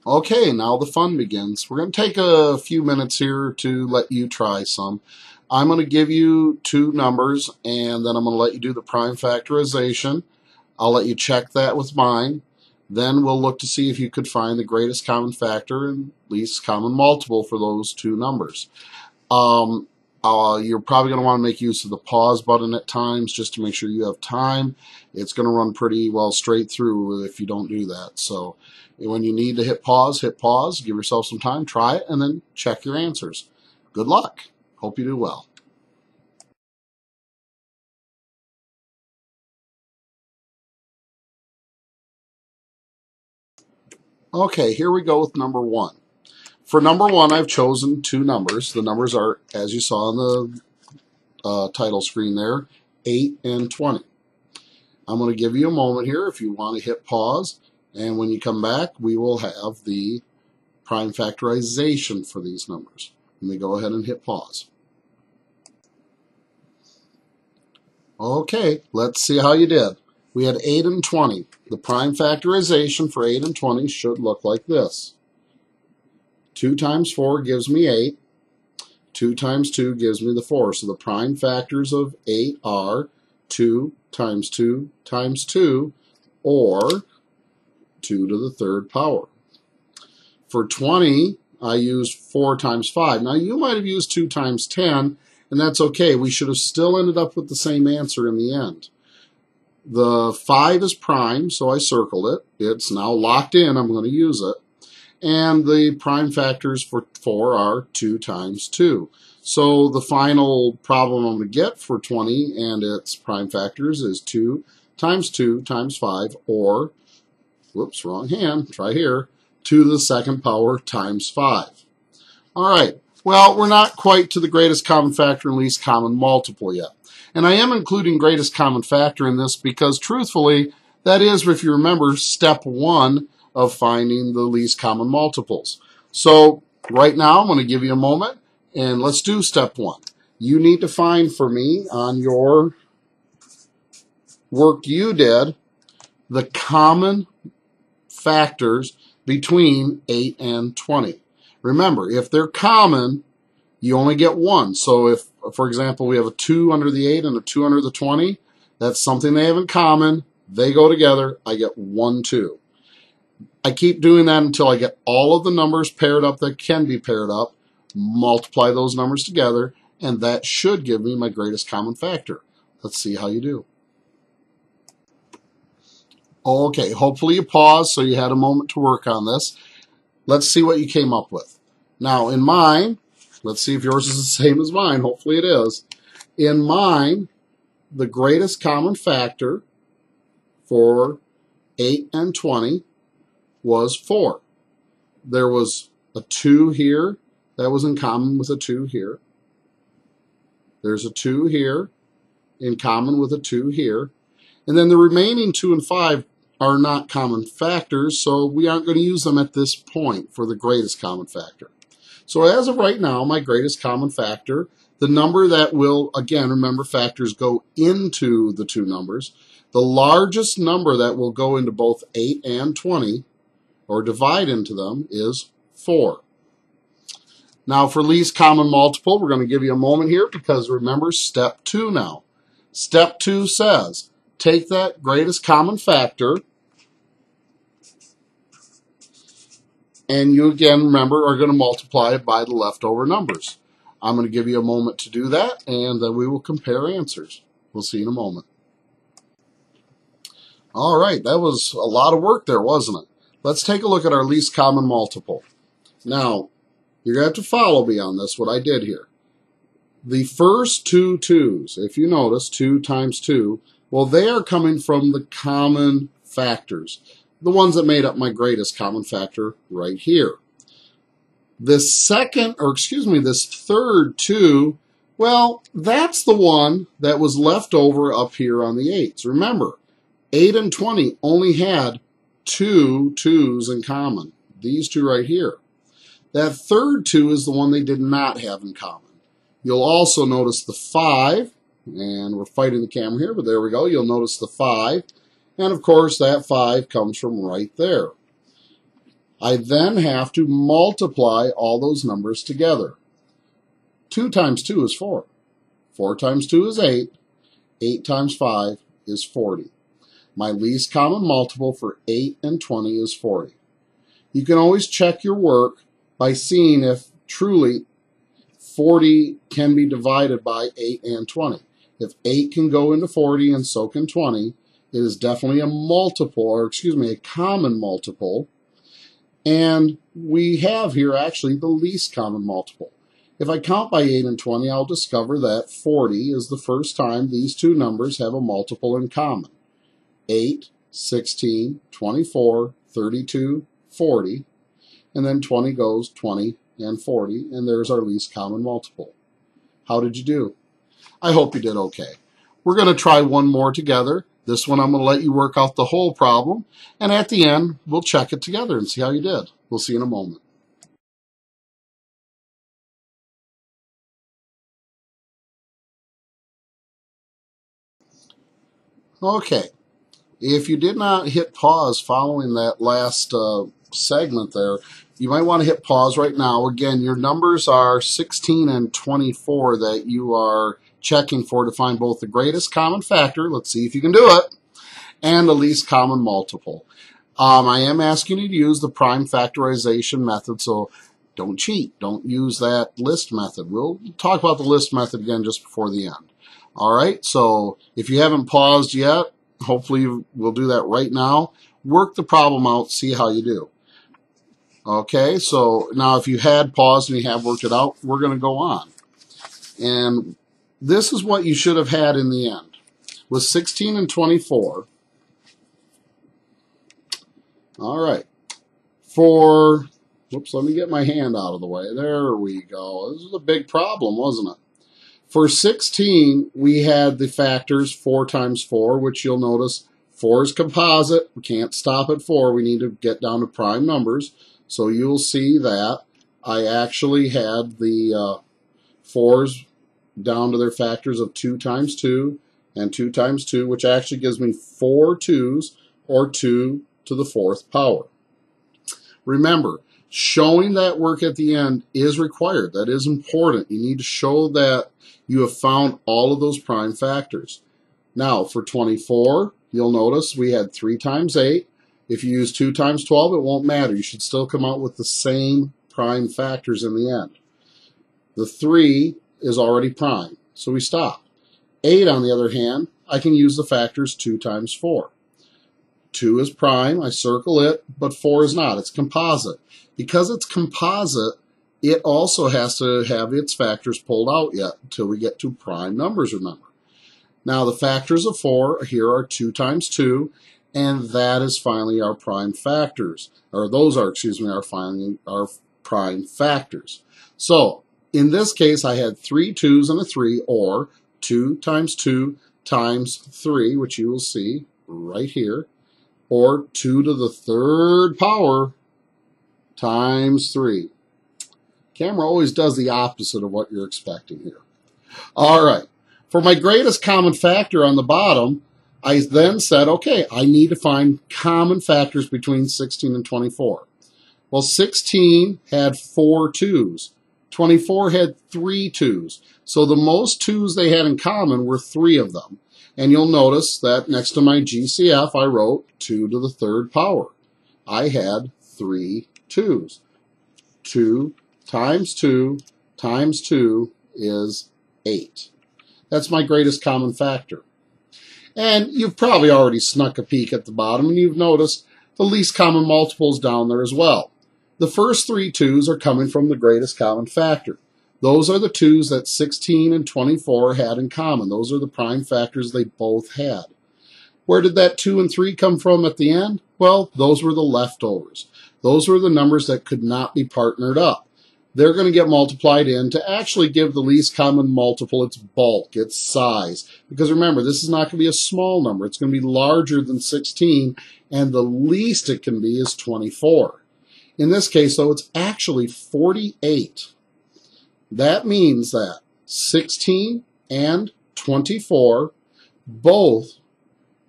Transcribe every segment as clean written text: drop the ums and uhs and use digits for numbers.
Okay, now the fun begins. We're going to take a few minutes here to let you try some. I'm going to give you two numbers, and then I'm going to let you do the prime factorization. I'll let you check that with mine. Then we'll look to see if you could find the greatest common factor and least common multiple for those two numbers. You're probably going to want to make use of the pause button at times just to make sure you have time. It's going to run pretty well straight through if you don't do that. So when you need to hit pause, give yourself some time, try it, and then check your answers. Good luck. Hope you do well. Okay, here we go with number one. For number one, I've chosen two numbers. The numbers are, as you saw on the title screen there, 8 and 20. I'm going to give you a moment here if you want to hit pause, and when you come back, we will have the prime factorization for these numbers. Let me go ahead and hit pause. Okay, let's see how you did. We had 8 and 20. The prime factorization for 8 and 20 should look like this. 2 times 4 gives me 8. 2 times 2 gives me the 4. So the prime factors of 8 are 2 times 2 times 2, or 2 to the third power. For 20, I used 4 times 5. Now you might have used 2 times 10, and that's okay. We should have still ended up with the same answer in the end. The 5 is prime, so I circled it. It's now locked in. I'm going to use it. And the prime factors for 4 are 2 times 2. So the final problem I'm going to get for 20 and its prime factors is 2 times 2 times 5, or, whoops, wrong hand, try here, 2 to the second power times 5. All right, well, we're not quite to the greatest common factor and least common multiple yet. And I am including greatest common factor in this because, truthfully, that is, if you remember, step 1 of finding the least common multiples. So right now, I'm going to give you a moment, and let's do step 1. You need to find for me on your work you did the common factors between 8 and 20. Remember, if they're common, you only get one. So if, for example, we have a 2 under the 8 and a 2 under the 20, that's something they have in common. They go together. I get 1, 2. I keep doing that until I get all of the numbers paired up that can be paired up, multiply those numbers together, and that should give me my greatest common factor. Let's see how you do. Okay, hopefully you paused so you had a moment to work on this. Let's see what you came up with. Now, in mine, let's see if yours is the same as mine. Hopefully it is. In mine, the greatest common factor for 8 and 20 was 4. There was a 2 here that was in common with a 2 here. There's a 2 here in common with a 2 here. And then the remaining 2 and 5 are not common factors, so we aren't going to use them at this point for the greatest common factor. So as of right now, my greatest common factor, the number that will, again, remember factors go into the two numbers, the largest number that will go into both 8 and 20, or divide into them, is 4. Now for least common multiple, we're going to give you a moment here because remember step 2 now. Step 2 says, take that greatest common factor, and you again, remember, are going to multiply it by the leftover numbers. I'm going to give you a moment to do that, and then we will compare answers. We'll see you in a moment. All right, that was a lot of work there, wasn't it? Let's take a look at our least common multiple. Now, you're going to have to follow me on this, what I did here. The first two 2's, if you notice, 2 times 2, well, they are coming from the common factors, the ones that made up my greatest common factor right here. This third 2, well, that's the one that was left over up here on the 8s. Remember, 8 and 20 only had 2 2's in common, these two right here. That third 2 is the one they did not have in common. You'll also notice the 5, and we're fighting the camera here, but there we go. You'll notice the 5, and of course that 5 comes from right there. I then have to multiply all those numbers together. 2 times 2 is 4. 4 times 2 is 8. 8 times 5 is 40. My least common multiple for 8 and 20 is 40. You can always check your work by seeing if truly 40 can be divided by 8 and 20. If 8 can go into 40 and so can 20, it is definitely a multiple, or excuse me, a common multiple. And we have here actually the least common multiple. If I count by 8 and 20, I'll discover that 40 is the first time these two numbers have a multiple in common. 8, 16, 24, 32, 40, and then 20 goes 20 and 40, and there's our least common multiple. How did you do? I hope you did okay. We're going to try one more together. This one I'm going to let you work out the whole problem, and at the end, we'll check it together and see how you did. We'll see you in a moment. Okay, if you did not hit pause following that last segment there, you might want to hit pause right now. Again, your numbers are 16 and 24 that you are checking for to find both the greatest common factor, let's see if you can do it, and the least common multiple. I am asking you to use the prime factorization method, so don't cheat. Don't use that list method. We'll talk about the list method again just before the end. All right, so if you haven't paused yet, hopefully we'll do that right now. Work the problem out, see how you do. Okay, so now if you had paused and you have worked it out, we're going to go on. And this is what you should have had in the end. With 16 and 24, all right, whoops, let me get my hand out of the way. There we go. This was a big problem, wasn't it? For 16, we had the factors 4 times 4, which you'll notice 4 is composite. We can't stop at 4. We need to get down to prime numbers. So you'll see that I actually had the 4s down to their factors of 2 times 2 and 2 times 2, which actually gives me 4 2s, or 2 to the 4th power. Remember, showing that work at the end is required. That is important. You need to show that you have found all of those prime factors. Now, for 24, you'll notice we had 3 times 8. If you use 2 times 12, it won't matter. You should still come out with the same prime factors in the end. The 3 is already prime, so we stop. 8, on the other hand, I can use the factors 2 times 4. 2 is prime, I circle it, but 4 is not. It's composite. Because it's composite, it also has to have its factors pulled out yet until we get to prime numbers, remember. Now, the factors of 4 here are 2 times 2, and that is finally our prime factors. Or those are, excuse me, our prime factors. So, in this case, I had 3 2s and a 3, or 2 times 2 times 3, which you will see right here, or 2 to the 3rd power times 3. Camera always does the opposite of what you're expecting here. All right. For my greatest common factor on the bottom, I then said, okay, I need to find common factors between 16 and 24. Well, 16 had 4 2s. 24 had 3 2s. So the most 2s they had in common were 3 of them. And you'll notice that next to my GCF, I wrote 2 to the 3rd power. I had 3 2s. 2 times 2 times 2 is 8. That's my greatest common factor. And you've probably already snuck a peek at the bottom, and you've noticed the least common multiples down there as well. The first 3 2s are coming from the greatest common factor. Those are the 2s that 16 and 24 had in common. Those are the prime factors they both had. Where did that 2 and 3 come from at the end? Well, those were the leftovers. Those were the numbers that could not be partnered up. They're going to get multiplied in to actually give the least common multiple its bulk, its size. Because remember, this is not going to be a small number. It's going to be larger than 16, and the least it can be is 24. In this case, though, it's actually 48. That means that 16 and 24 both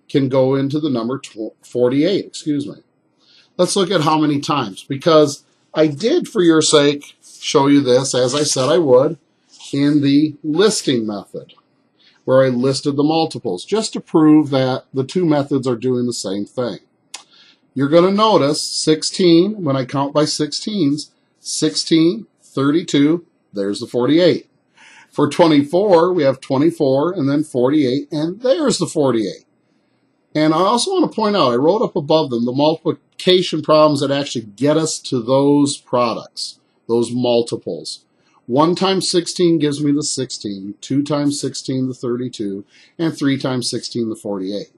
can go into the number 48, excuse me. let's look at how many times, because I did, for your sake, show you this, as I said I would, in the listing method, where I listed the multiples, just to prove that the two methods are doing the same thing. You're going to notice 16, when I count by 16s, 16, 32, there's the 48. For 24, we have 24, and then 48, and there's the 48. And I also want to point out, I wrote up above them the multiplication problems that actually get us to those products, those multiples. 1 times 16 gives me the 16, 2 times 16 the 32, and 3 times 16 the 48.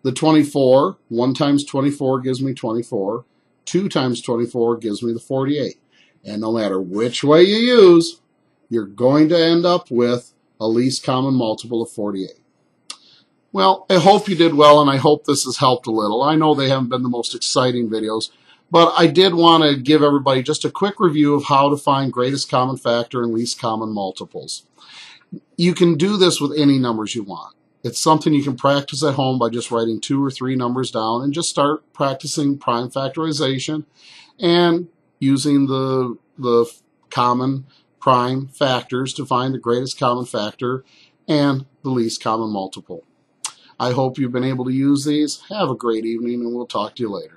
The 24, 1 times 24 gives me 24, 2 times 24 gives me the 48. And no matter which way you use, you're going to end up with a least common multiple of 48. Well, I hope you did well, and I hope this has helped a little. I know they haven't been the most exciting videos, but I did want to give everybody just a quick review of how to find greatest common factor and least common multiples. You can do this with any numbers you want. It's something you can practice at home by just writing 2 or 3 numbers down and just start practicing prime factorization and using the common prime factors to find the greatest common factor and the least common multiple. I hope you've been able to use these. Have a great evening, and we'll talk to you later.